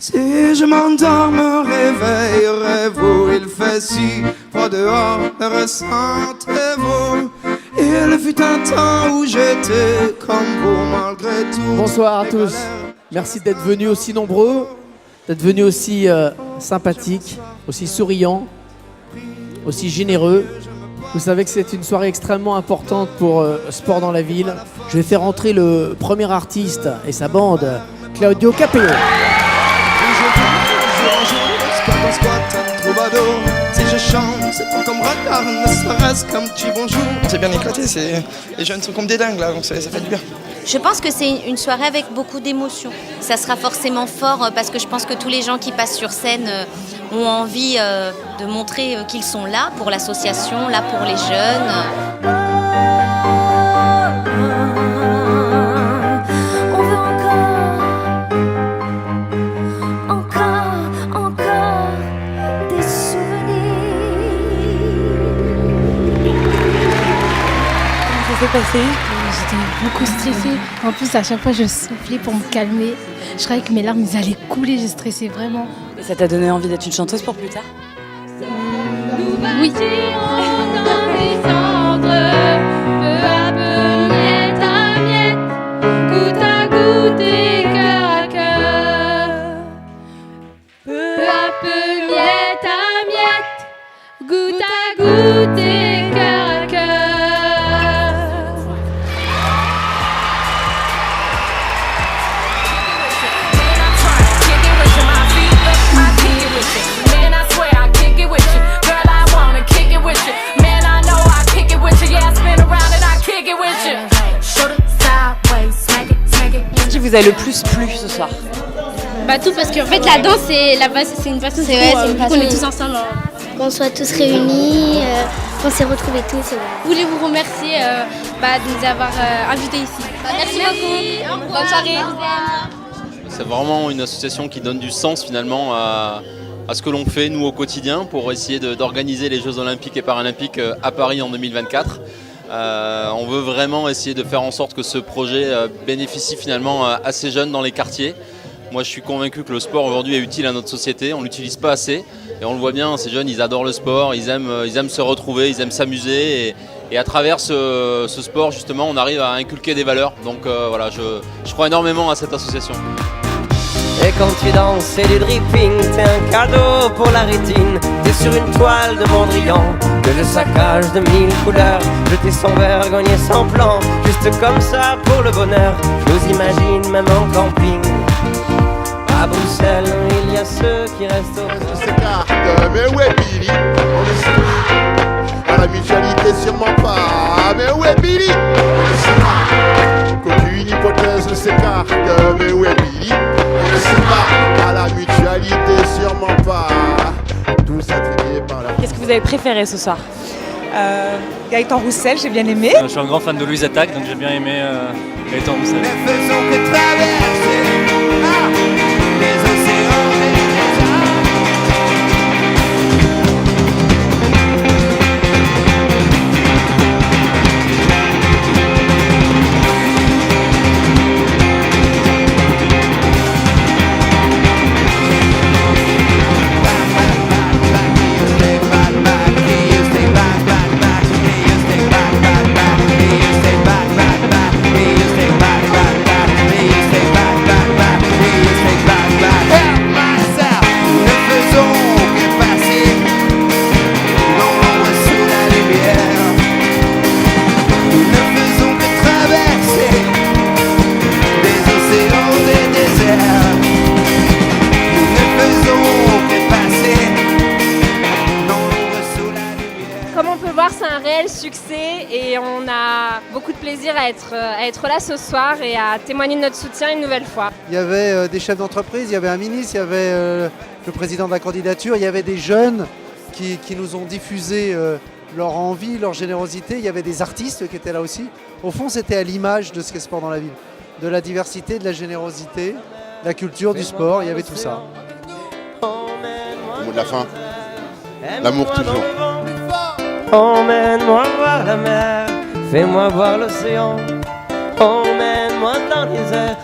Si je m'endors, me réveillerez-vous? Il fait si froid dehors, le ressentez-vous? Il fut un temps où j'étais comme vous malgré tout. Bonsoir à tous. Merci d'être venus aussi nombreux, d'être venus aussi sympathiques, aussi souriants, aussi généreux. Vous savez que c'est une soirée extrêmement importante pour Sport dans la ville. Je vais faire entrer le premier artiste et sa bande, Claudio Capello. Si je chante, c'est pas comme radar, ne serait-ce qu'un petit bonjour. C'est bien éclaté, les jeunes sont comme des dingues là, donc ça fait du bien. Je pense que c'est une soirée avec beaucoup d'émotions. Ça sera forcément fort parce que je pense que tous les gens qui passent sur scène ont envie de montrer qu'ils sont là pour l'association, là pour les jeunes. Passé. J'étais beaucoup stressée. En plus, à chaque fois, je soufflais pour me calmer. Je croyais que mes larmes allaient couler. J'ai stressé vraiment. Et ça t'a donné envie d'être une chanteuse pour plus tard? Oui. Vous avez le plus plu ce soir? Bah tout, parce qu'en fait la danse c'est la base, c'est une passion. C'est vrai, c'est une passion. On est tous ensemble. Qu'on soit tous réunis, qu'on s'est retrouvés tous. Je voulais vous remercier de nous avoir invités ici. Merci beaucoup. Bonne soirée. C'est vraiment une association qui donne du sens finalement à ce que l'on fait nous au quotidien pour essayer d'organiser les Jeux Olympiques et Paralympiques à Paris en 2024. On veut vraiment essayer de faire en sorte que ce projet bénéficie finalement à ces jeunes dans les quartiers. Moi je suis convaincu que le sport aujourd'hui est utile à notre société, on ne l'utilise pas assez et on le voit bien, ces jeunes ils adorent le sport, ils aiment se retrouver, ils aiment s'amuser et à travers ce sport justement on arrive à inculquer des valeurs. Donc voilà, je crois énormément à cette association. Et quand tu danses, c'est du dripping, t'es un cadeau pour la rétine. T'es sur une toile de Mondrian, que je saccage de 1000 couleurs. Jeter sans vergogne et sans plan, juste comme ça pour le bonheur. Je nous imagine même en camping. À Bruxelles, il y a ceux qui restent au... s'écarte, mais où est Billy? On le sait. À la mutualité, sûrement pas. Mais où est Billy? On le sait pas. Qu'aucune hypothèse ne s'écarte, mais où est Billy? On le sait pas. À la mutualité, sûrement pas. Tous intrigués par la... Qu'est-ce que vous avez préféré ce soir? Gaëtan Roussel, j'ai bien aimé. Je suis un grand fan de Louise Attaque, donc j'ai bien aimé Gaëtan Roussel. Ne faisons que traverser les océans et les succès et on a beaucoup de plaisir à être là ce soir et à témoigner de notre soutien une nouvelle fois. Il y avait des chefs d'entreprise, il y avait un ministre, il y avait le président de la candidature, il y avait des jeunes qui nous ont diffusé leur envie, leur générosité, il y avait des artistes qui étaient là aussi. Au fond, c'était à l'image de ce qu'est Sport dans la ville, de la diversité, de la générosité, de la culture, du sport, il y avait tout ça. Au mot de la fin, l'amour toujours. Emmène-moi voir la mer, fais-moi voir l'océan. Emmène-moi dans les airs,